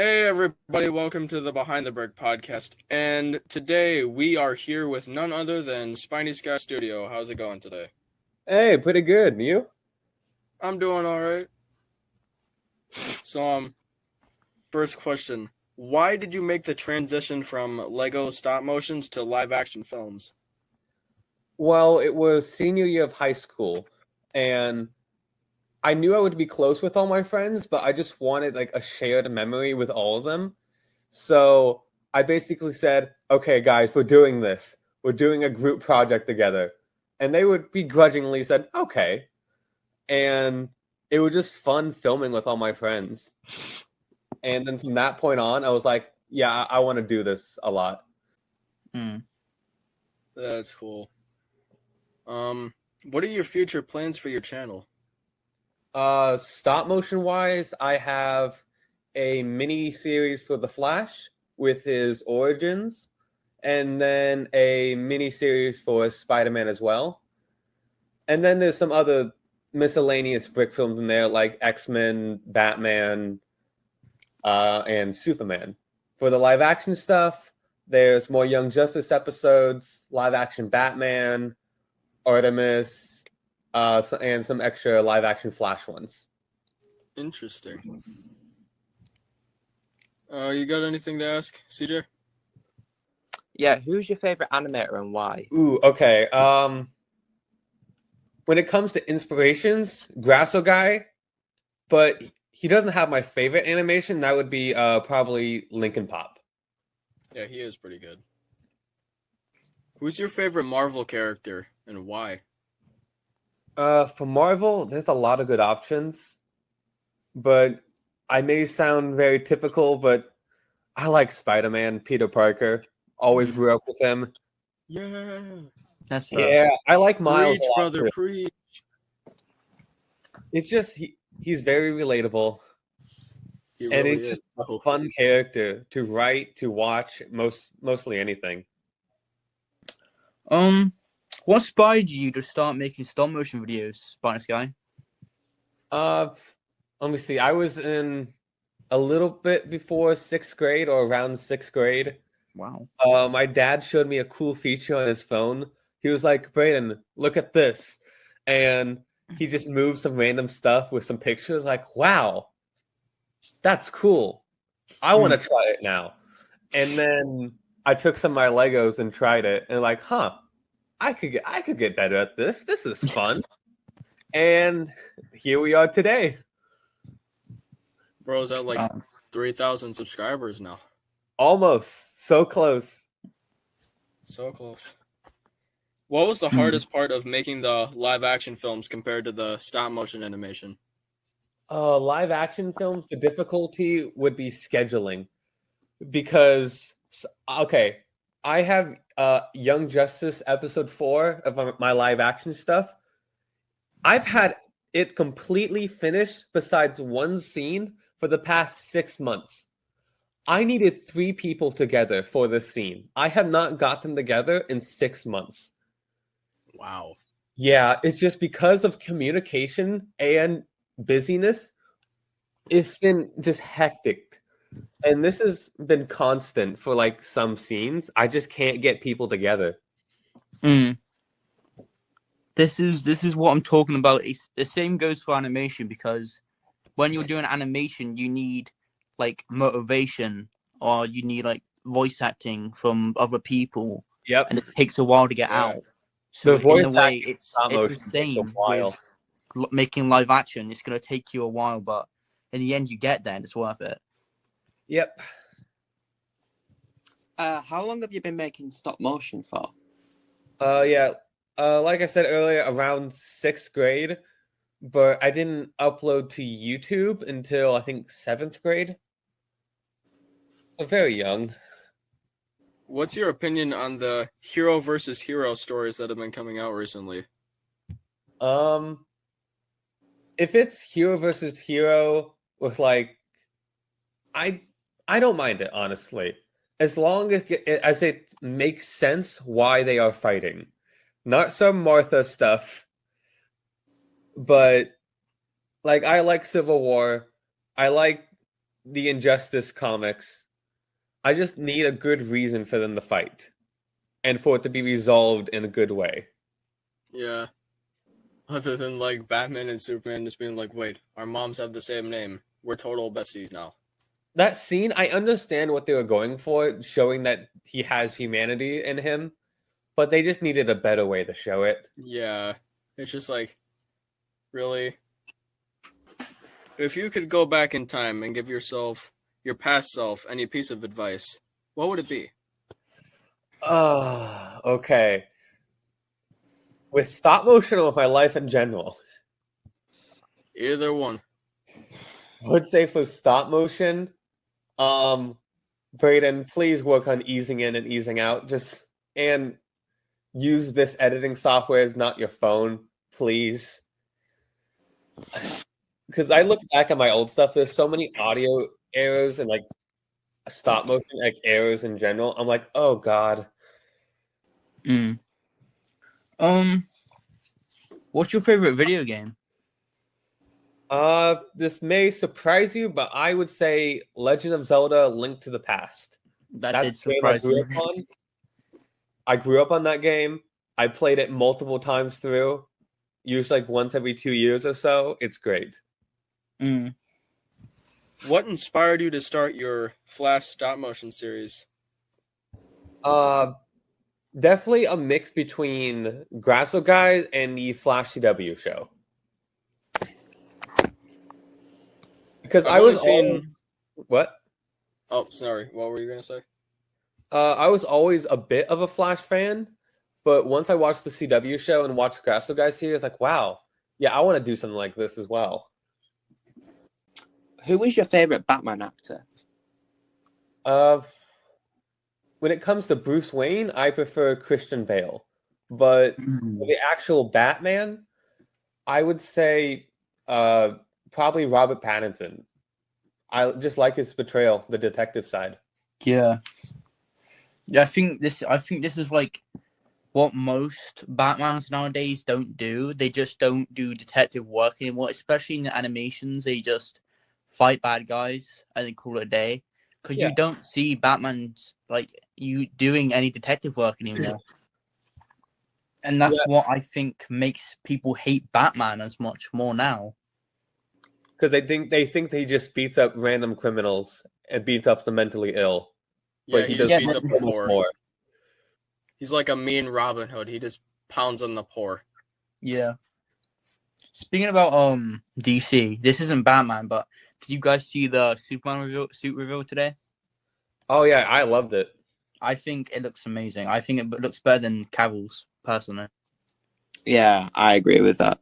Hey everybody, welcome to the Behind the Brick podcast. And today we are here with none other than Spinysky Studio. How's it going today? Hey, pretty good. You? I'm doing all right. So, first question. Why did you make the transition from Lego stop motions to live action films? Well, it was senior year of high school, and I knew I would be close with all my friends, but I just wanted like a shared memory with all of them. So I basically said, okay, guys, we're doing this. We're doing a group project together. And they would begrudgingly said, okay. And it was just fun filming with all my friends. And then from that point on, I was like, yeah, I want to do this a lot. That's cool. What are your future plans for your channel? Stop motion wise, I have a mini series for The Flash with his origins, and then a mini series for Spider-Man as well. And then there's some other miscellaneous brick films in there, like X-Men, Batman, and Superman. For the live action stuff, there's more Young Justice episodes, live action Batman, Artemis, and some extra live action Flash ones. Interesting. You got anything to ask, CJ? Yeah, who's your favorite animator and why? Ooh, okay. When it comes to inspirations, Grasso guy, but he doesn't have my favorite animation. That would be probably Linkin Pop. Yeah, he is pretty good. Who's your favorite Marvel character and why? For Marvel, there's a lot of good options, but I may sound very typical, but I like Spider-Man, Peter Parker. Always grew up with him. Yeah. That's Yeah, I like Miles Preach, a lot brother, too. preach. It's just he's very relatable, He and really it's is. just a fun character to write, to watch, mostly anything. What inspired you to start making stop motion videos, Spinysky? Let me see. I was in a little bit before 6th grade or around 6th grade. Wow. My dad showed me a cool feature on his phone. He was like, Brayden, look at this. And he just moved some random stuff with some pictures. Like, wow, that's cool. I want to try it now. And then I took some of my Legos and tried it. And like, I could get better at this. This is fun. And here we are today. Bro's at like 3,000 subscribers now. Almost. So close. So close. What was the hardest part of making the live action films compared to the stop motion animation? Live action films, the difficulty would be scheduling. Because, okay, I have Young Justice episode 4 of my live action stuff. I've had it completely finished besides one scene for the past 6 months. I needed 3 people together for this scene. I have not got them together in 6 months. Wow. Yeah, it's just because of communication and busyness. It's been just hectic. And this has been constant for like some scenes. I just can't get people together. This is what I'm talking about. The same goes for animation, because when you're doing animation, you need like motivation, or you need like voice acting from other people. Yep. And it takes a while to get out. So The voice in a way, acting it's the same with making live action. It's going to take you a while, but in the end, you get there and it's worth it. Yep. How long have you been making stop motion for? Yeah. Like I said earlier, around 6th grade, but I didn't upload to YouTube until I think 7th grade. So very young. What's your opinion on the hero versus hero stories that have been coming out recently? If it's hero versus hero with like, I don't mind it, honestly, as long as it makes sense why they are fighting. Not some Martha stuff, but like I like Civil War. I like the Injustice comics, I just need a good reason for them to fight and for it to be resolved in a good way. Yeah. Other than like Batman and Superman just being like, wait, our moms have the same name. We're total besties now. That scene, I understand what they were going for, showing that he has humanity in him, but they just needed a better way to show it. Yeah. It's just like, really? If you could go back in time and give yourself, your past self, any piece of advice, what would it be? Okay. With stop motion or with my life in general? Either one. I would say for stop motion, Brayden, please work on easing in and easing out. And use this editing software as not your phone, please. Because I look back at my old stuff, there's so many audio errors and like stop motion like errors in general. I'm like, oh god. What's your favorite video game? This may surprise you, but I would say Legend of Zelda: Link to the Past. That did That's the game I surprise grew me. up on. I grew up on that game. I played it multiple times through, usually like once every 2 years or so. It's great. What inspired you to start your Flash stop motion series? Definitely a mix between Grasso Guy and the Flash CW show. Because I've I was only seen- always... What? Oh, sorry. What were you going to say? I was always a bit of a Flash fan, but once I watched the CW show and watched Grasso Guy series, like, wow, yeah, I want to do something like this as well. Who was your favorite Batman actor? When it comes to Bruce Wayne, I prefer Christian Bale. But for the actual Batman, I would say probably Robert Pattinson. I just like his portrayal, the detective side. Yeah. I think this is like what most Batmans nowadays don't do. They just don't do detective work anymore, especially in the animations. They just fight bad guys and then call it a day. Because Yeah. you don't see Batman's like you doing any detective work anymore. And that's what I think makes people hate Batman as much more now. Because they think he just beats up random criminals and beats up the mentally ill. Yeah, But he does just beats up so the much poor. more. He's like a mean Robin Hood. He just pounds on the poor. Yeah. Speaking about DC, this isn't Batman, but did you guys see the Superman suit reveal today? Oh yeah, I loved it. I think it looks amazing. I think it looks better than Cavill's, personally. Yeah, I agree with that.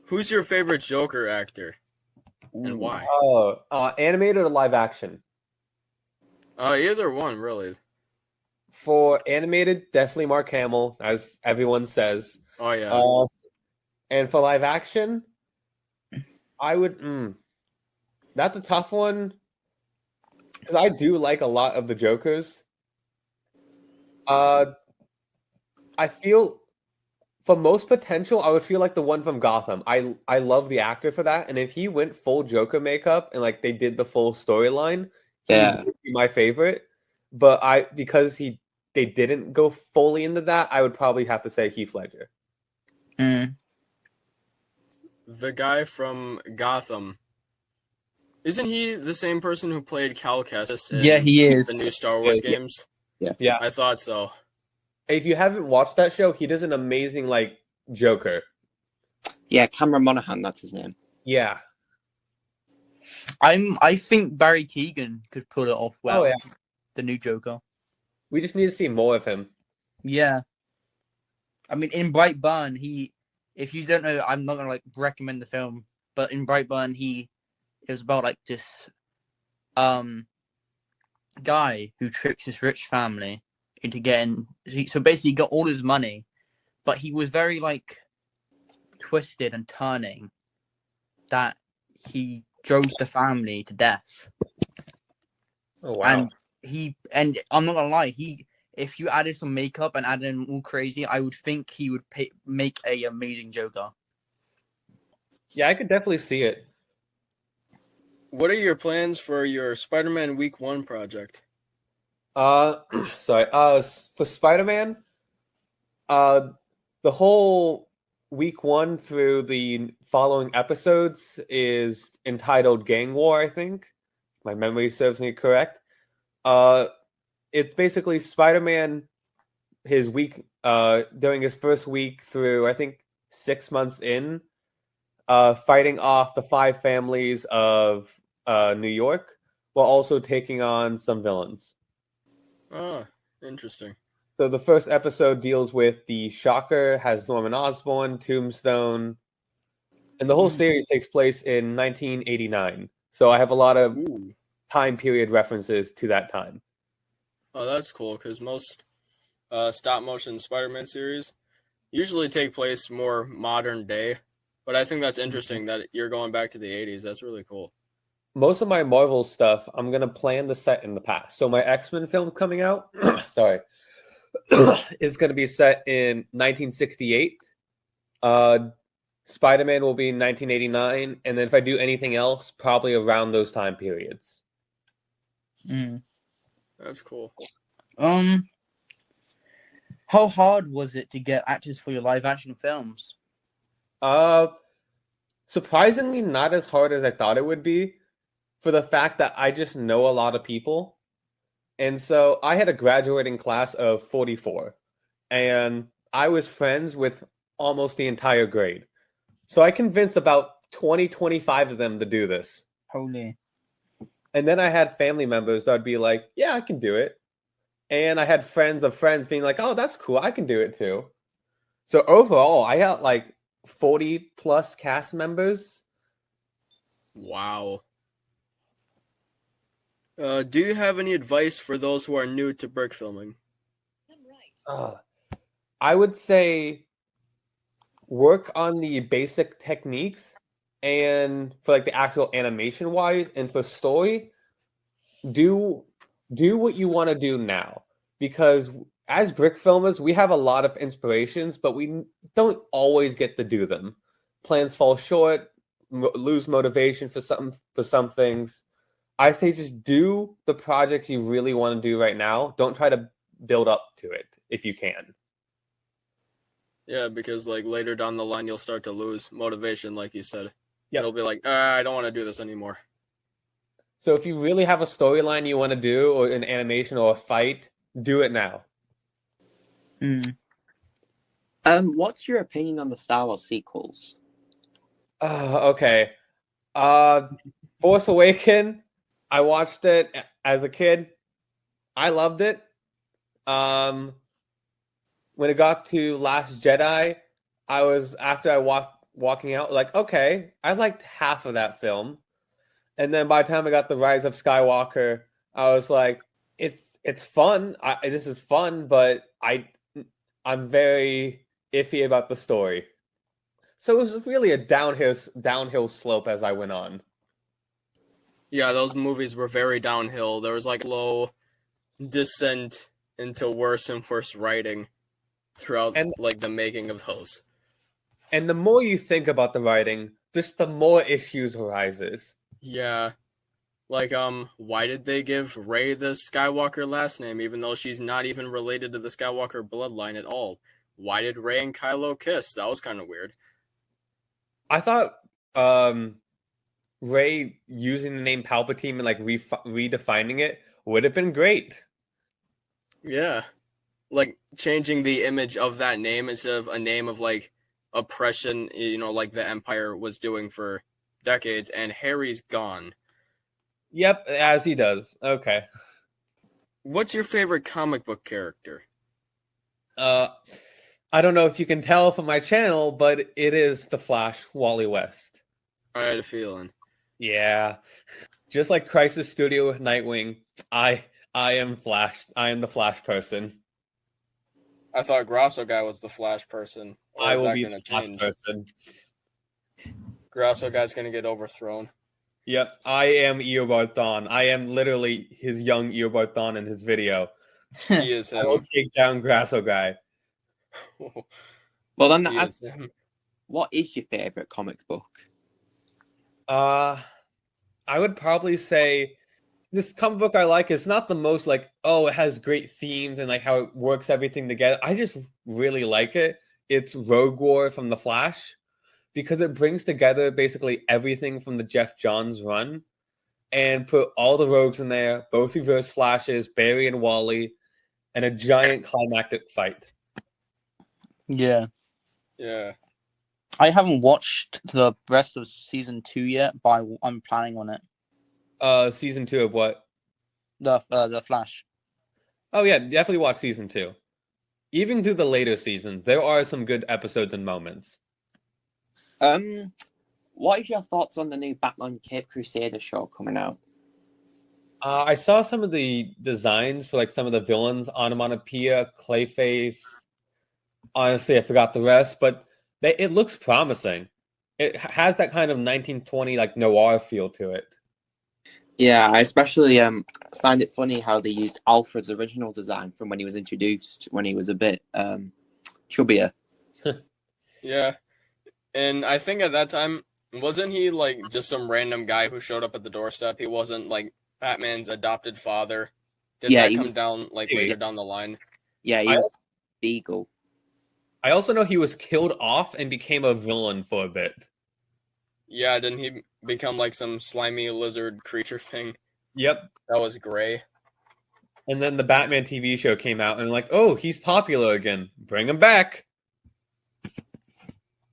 Who's your favorite Joker actor? And why? Oh, animated or live action? Either one, really. For animated, definitely Mark Hamill, as everyone says. Oh, yeah. And for live action, I would. That's a tough one because I do like a lot of the Jokers. I feel for most potential, I would feel like the one from Gotham. I love the actor for that, and if he went full Joker makeup and like they did the full storyline, he would be my favorite. But because they didn't go fully into that, I would probably have to say Heath Ledger. The guy from Gotham. Isn't he the same person who played Cal Kestis in he is. the new Star Wars games? Yes. Yeah. I thought so. If you haven't watched that show, he does an amazing like Joker. Yeah, Cameron Monaghan, that's his name. Yeah. I think Barry Keoghan could pull it off well. Oh yeah. The new Joker. We just need to see more of him. Yeah. I mean, in Brightburn, if you don't know, I'm not gonna like recommend the film, but in Brightburn, it was about like this guy who tricks this rich family into getting. So basically, he got all his money, but he was very like twisted and turning that he drove the family to death. Oh wow. And I'm not gonna lie, if you added some makeup and added him all crazy, I would think he would make a amazing Joker. Yeah, I could definitely see it. What are your plans for your Spider-Man Week 1 project? Sorry. For Spider-Man, the whole week 1 through the following episodes is entitled Gang War, I think. My memory serves me correct. It's basically Spider-Man during his first week through, I think, 6 months in, fighting off the 5 families of New York while also taking on some villains. Oh, interesting. So the first episode deals with the Shocker, has Norman Osborn, Tombstone, and the whole series takes place in 1989. So I have a lot of Ooh. time period references to that time. Oh, that's cool, because most stop-motion Spider-Man series usually take place more modern day. But I think that's interesting that you're going back to the 80s. That's really cool. Most of my Marvel stuff, I'm going to plan the set in the past. So my X-Men film coming out, sorry, is going to be set in 1968. Spider-Man will be in 1989. And then if I do anything else, probably around those time periods. That's cool. How hard was it to get actors for your live-action films? Surprisingly, not as hard as I thought it would be, for the fact that I just know a lot of people. And so I had a graduating class of 44, and I was friends with almost the entire grade. So I convinced about 20, 25 of them to do this. Holy. And then I had family members that would be like, yeah, I can do it. And I had friends of friends being like, oh, that's cool, I can do it too. So overall, I got like 40 plus cast members. Wow. Do you have any advice for those who are new to brick filming? I would say work on the basic techniques, and for like the actual animation wise, and for story, do what you want to do now, because as brick filmers, we have a lot of inspirations, but we don't always get to do them. Plans fall short, lose motivation for some things. I say just do the projects you really want to do right now. Don't try to build up to it if you can. Yeah, because like later down the line, you'll start to lose motivation, like you said. Yep. It'll be like, I don't want to do this anymore. So if you really have a storyline you want to do, or an animation or a fight, do it now. What's your opinion on the Star Wars sequels? Okay. Force Awakens, I watched it as a kid. I loved it. When it got to Last Jedi, after I walking out, like, okay, I liked half of that film. And then by the time I got The Rise of Skywalker, I was like, it's fun. This is fun, but I'm very iffy about the story. So it was really a downhill slope as I went on. Yeah, those movies were very downhill. There was like low descent into worse and worse writing throughout like the making of those. And the more you think about the writing, just the more issues arises. Yeah. Like, why did they give Rey the Skywalker last name, even though she's not even related to the Skywalker bloodline at all? Why did Rey and Kylo kiss? That was kind of weird. I thought Rey using the name Palpatine and like redefining it would have been great. Yeah. Like, changing the image of that name instead of a name of, like, oppression, you know, like the Empire was doing for decades, and Harry's gone. Yep, as he does. Okay. What's your favorite comic book character? I don't know if you can tell from my channel, but it is the Flash, Wally West. I had a feeling. Yeah. Just like Crisis Studio with Nightwing, I am Flash. I am the Flash person. I thought Grasso guy was the Flash person. I will be the Flash person. Grasso guy's gonna get overthrown. Yep, I am Eobard Thawne. I am literally his young Eobard Thawne in his video. He is him. I will take down Grasso guy. Well, then what is your favorite comic book? I would probably say this comic book I like is not the most like, oh, it has great themes and like how it works everything together. I just really like it. It's Rogue War from The Flash because it brings together basically everything from the Jeff Johns run and put all the rogues in there, both Reverse Flashes, Barry and Wally, and a giant climactic fight. Yeah. Yeah. I haven't watched the rest of season 2 yet, but I'm planning on it. Season 2 of what? The Flash. Oh yeah, definitely watch season 2. Even through the later seasons, there are some good episodes and moments. What is your thoughts on the new Batman Cape Crusader show coming out? I saw some of the designs for like some of the villains, Onomatopoeia, Clayface. Honestly, I forgot the rest, but it looks promising. It has that kind of 1920 like noir feel to it. Yeah, I especially find it funny how they used Alfred's original design from when he was introduced, when he was a bit chubbier. Yeah. And I think at that time, wasn't he like just some random guy who showed up at the doorstep? He wasn't like Batman's adopted father. Did Yeah, that he come was- down like later down the line? Yeah, he was Beagle. I also know he was killed off and became a villain for a bit. Yeah, didn't he become like some slimy lizard creature thing Yep. that was gray? And then the Batman TV show came out and like, oh, he's popular again. Bring him back.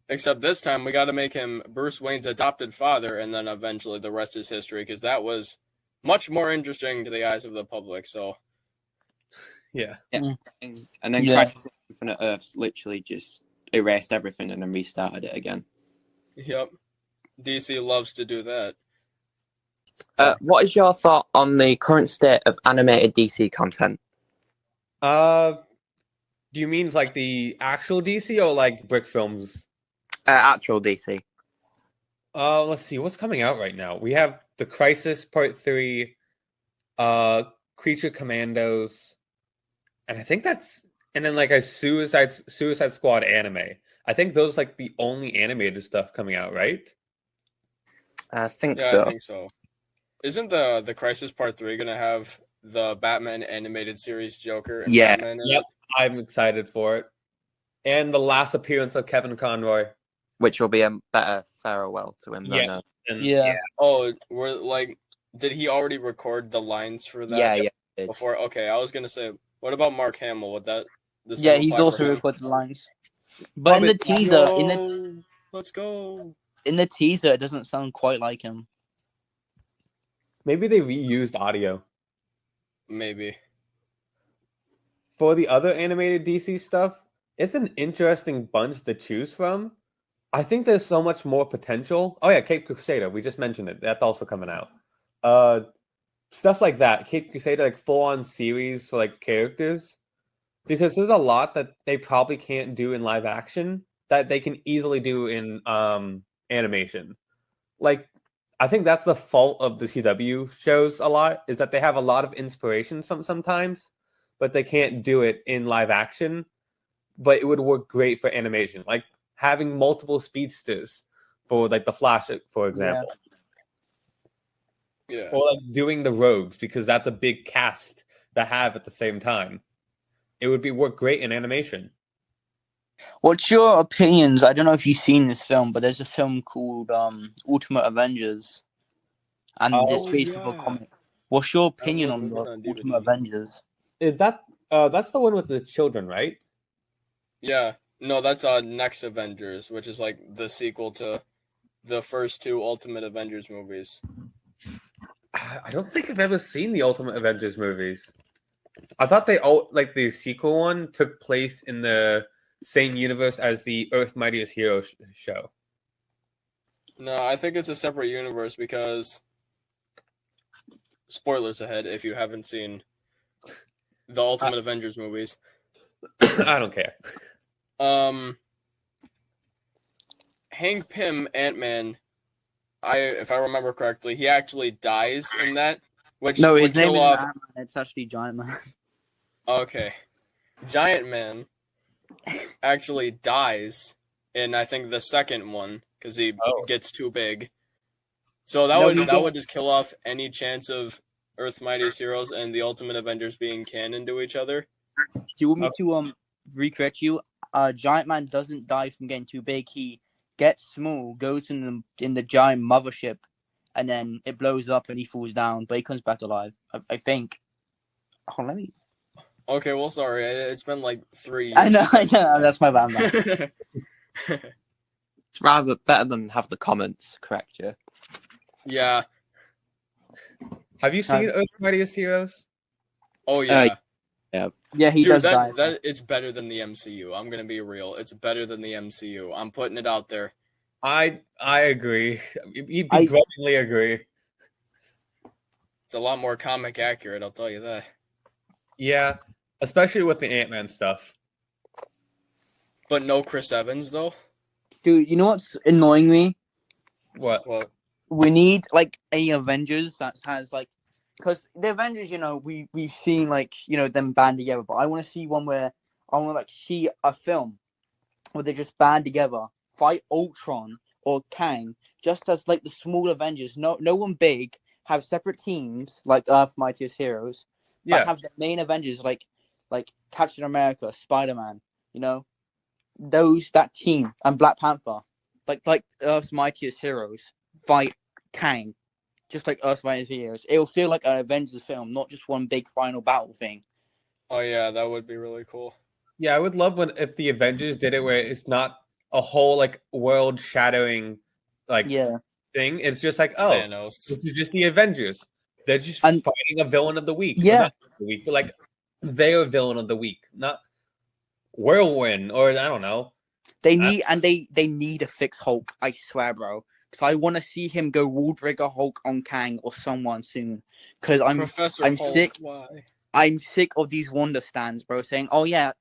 Except this time we got to make him Bruce Wayne's adopted father, and then eventually the rest is history, because that was much more interesting to the eyes of the public. So Yeah. And then Yeah. Crisis on Infinite Earths literally just erased everything and then restarted it again. yep, DC loves to do that. What is your thought on the current state of animated DC content? Do you mean like the actual DC or like Brick Films? Actual DC. Let's see what's coming out right now. We have The Crisis Part 3, Creature Commandos, and I think that's and then like a Suicide Squad anime. I think those like the only animated stuff coming out, right? I think Yeah, so. I think so. Isn't the Crisis Part 3 gonna have the Batman animated series Joker and Yeah. Batman in Yep. it? I'm excited for it. And the last appearance of Kevin Conroy. Which will be a better farewell to him than Yeah. And Yeah. Oh, we're like, did he already record the lines for that? yeah, it is. Before, okay, I was gonna say, what about Mark Hamill? Would that? the Yeah, same he's apply for also him? recorded the lines. But in the teaser, Let's go. in the teaser, it doesn't sound quite like him. maybe they reused audio. Maybe. For the other animated DC stuff, it's an interesting bunch to choose from. I think there's so much more potential. Oh yeah, Cape Crusader, we just mentioned it. That's also coming out. Stuff like that. Cape Crusader, like full-on series for like characters. Because there's a lot that they probably can't do in live action that they can easily do in animation. Like, I think that's the fault of the CW shows a lot, is that they have a lot of inspiration sometimes, but they can't do it in live action. But it would work great for animation. Like having multiple speedsters for like the Flash, for example. Yeah. Or like doing the Rogues, because that's a big cast to have at the same time. It would work great in animation. What's your opinions? I don't know if you've seen this film, but there's a film called Ultimate Avengers, and it's based off a yeah. comic. What's your opinion was on the looking on Ultimate DVD. Avengers? Is that that's the one with the children, right? Yeah. No, that's Next Avengers, which is like the sequel to the first two Ultimate Avengers movies. I don't think I've ever seen the Ultimate Avengers movies. I thought they all like the sequel one took place in the same universe as the Earth Mightiest Hero show. No, I think it's a separate universe because spoilers ahead if you haven't seen the Ultimate Avengers movies. I don't care. Hank Pym, Ant-Man, if I remember correctly, he actually dies in that, which No, would his name kill is off. Ant-Man. It's actually Giant Man. Okay, Giant Man actually dies in I think the second one because he Oh. gets too big. So that No, would he that did. would just kill off any chance of Earth's Mightiest Heroes and the Ultimate Avengers being canon to each other. Do you want me to recorrect you? Giant Man doesn't die from getting too big. He gets small, goes in the giant mothership, and then it blows up and he falls down, but he comes back alive. I think. Oh, let me. Okay, well, sorry, it's been like 3 years. I know. That's my bad. Man. It's rather better than have the comments correct you. Yeah. Have you seen Earth's Mightiest Heroes? Oh yeah. Yeah, he Dude, does die. that it's better than the MCU. I'm gonna be real. It's better than the MCU. I'm putting it out there. I agree. You begrudgingly agree. It's a lot more comic accurate, I'll tell you that. Yeah, especially with the Ant-Man stuff. But no Chris Evans though. Dude, you know what's annoying me? What? Well, We need like a Avengers that has like, because the Avengers, we've seen like them band together, but I want to see one where I want to like see a film where they just band together, fight Ultron or Kang, just as like the small Avengers. No one big. Have separate teams like Earth Mightiest Heroes. But Yeah. have the main Avengers like Captain America, Spider-Man. That team and Black Panther, like Earth's Mightiest Heroes fight Kang, just like Earth's Mightiest Heroes. It'll feel like an Avengers film, not just one big final battle thing. oh yeah, that would be really cool. Yeah, I would love if the Avengers did it where it's not a whole like world shattering thing. It's just like, oh, Thanos. this is just the Avengers. They're just And- fighting a villain of the week. Yeah. Or not the week, but like they're a villain of the week, not Whirlwind or I don't know. They need a fix Hulk. I swear, bro. Because I want to see him go Wallbreaker Hulk on Kang or someone soon. Because I'm Hulk, sick. Why? I'm sick of these Wonder stands, bro, saying, "Oh yeah,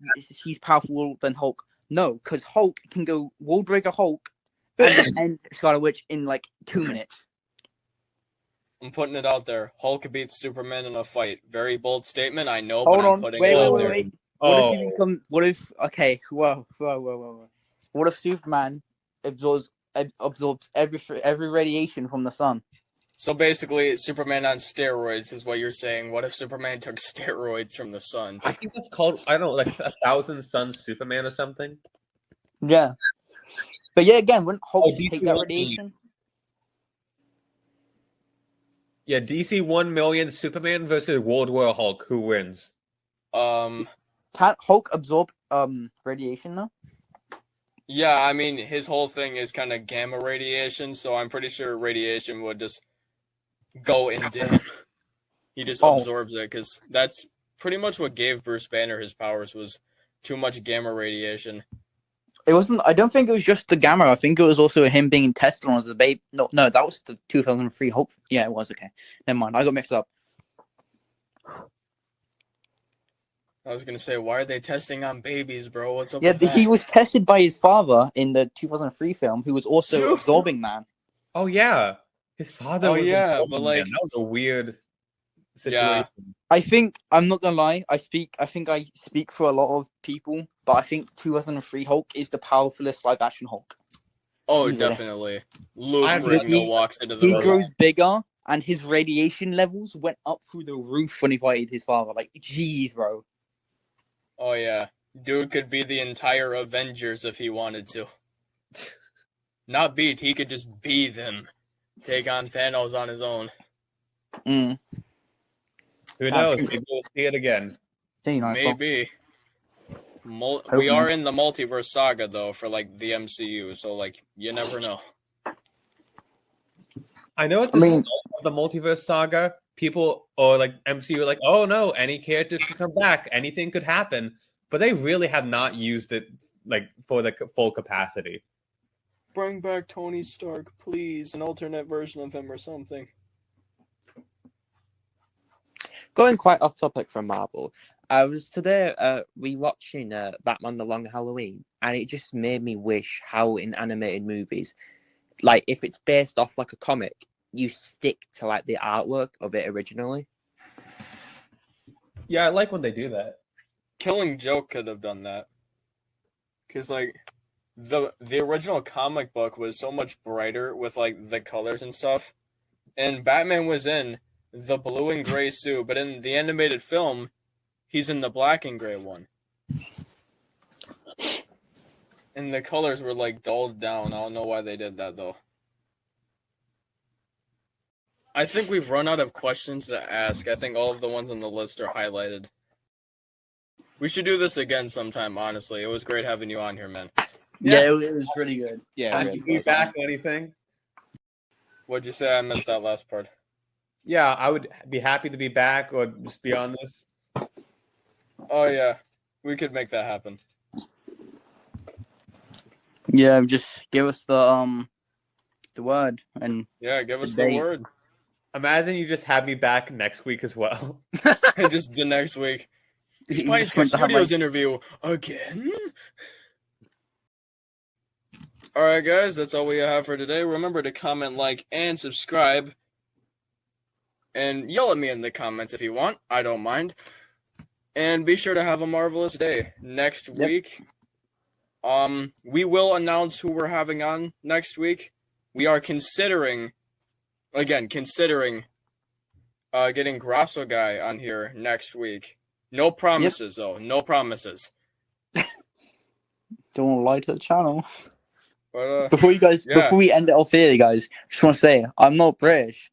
he's powerful than Hulk." No, because Hulk can go Wallbreaker Hulk and end Scarlet Witch in like 2 minutes. I'm putting it out there. Hulk beats Superman in a fight. Very bold statement, I know, Hold but on, I'm putting wait, it out wait, there. wait. What if he become? What if? Okay, whoa. What if Superman absorbs every radiation from the sun? So basically, Superman on steroids is what you're saying. What if Superman took steroids from the sun? I think that's called I don't know, like 1,000 Suns Superman or something. Yeah, but yeah, again, wouldn't Hulk DC take that 1 radiation? Yeah, DC 1 million Superman versus World War Hulk. Who wins? Can't Hulk absorb radiation though? Yeah, I mean, his whole thing is kind of gamma radiation, so I'm pretty sure radiation would just go into he just absorbs it, because that's pretty much what gave Bruce Banner his powers, was too much gamma radiation. It wasn't. I don't think it was just the gamma. I think it was also him being tested on as a baby. No, that was the 2003 Hulk. Yeah, it was. Okay, never mind. I got mixed up. I was gonna say, why are they testing on babies, bro? What's up? Yeah, with that? he was tested by his father in the 2003 film, who was also Dude. absorbing man. Oh yeah, his father. Oh, was yeah, a but, like- that was a weird situation. Yeah. I think I'm not gonna lie. I think I speak for a lot of people, but I think 2003 Hulk is the powerfulest live action Hulk. Oh, Easily. definitely. Lou I agree. Ferrigno walks into the He room. grows bigger, and his radiation levels went up through the roof when he fighted his father. Like, jeez, bro. Oh yeah, dude could be the entire Avengers if he wanted to. Not beat, he could just be them. Take on Thanos on his own. Mm. Who knows? Maybe we'll see it again. Maybe. We are in the multiverse saga though for like the MCU, so like you never know. I know at the start of the multiverse saga, people or like MCU are like, oh no, any character could come back, anything could happen, but they really have not used it like for the full capacity. Bring back Tony Stark, please, an alternate version of him or something. Going quite off topic from Marvel, I was today rewatching Batman: The Long Halloween, and it just made me wish how in animated movies, like if it's based off like a comic, you stick to like the artwork of it originally. Yeah, I like when they do that. Killing Joke could have done that. Cause like the original comic book was so much brighter with like the colors and stuff. And Batman was in the blue and gray suit, but in the animated film, he's in the black and gray one. And the colors were like dulled down. I don't know why they did that though. I think we've run out of questions to ask. I think all of the ones on the list are highlighted. We should do this again sometime, honestly. It was great having you on here, man. Yeah, it was really good. Yeah, Happy to be back. Anything? What'd you say? I missed that last part. Yeah, I would be happy to be back or just be on this. Oh, yeah. We could make that happen. Yeah, just give us the word and Yeah, give us the the date. word. Imagine you just have me back next week as well. And just the next week. You just Spinysky went to have, Studios interview again? Alright, guys, that's all we have for today. Remember to comment, like, and subscribe. And yell at me in the comments if you want. I don't mind. And be sure to have a marvelous day. Next week, we will announce who we're having on next week. We are considering getting Grasso Guy on here next week. No promises, though. No promises. Don't want to lie to the channel. But, Before we end it off here, guys, just want to say I'm not British.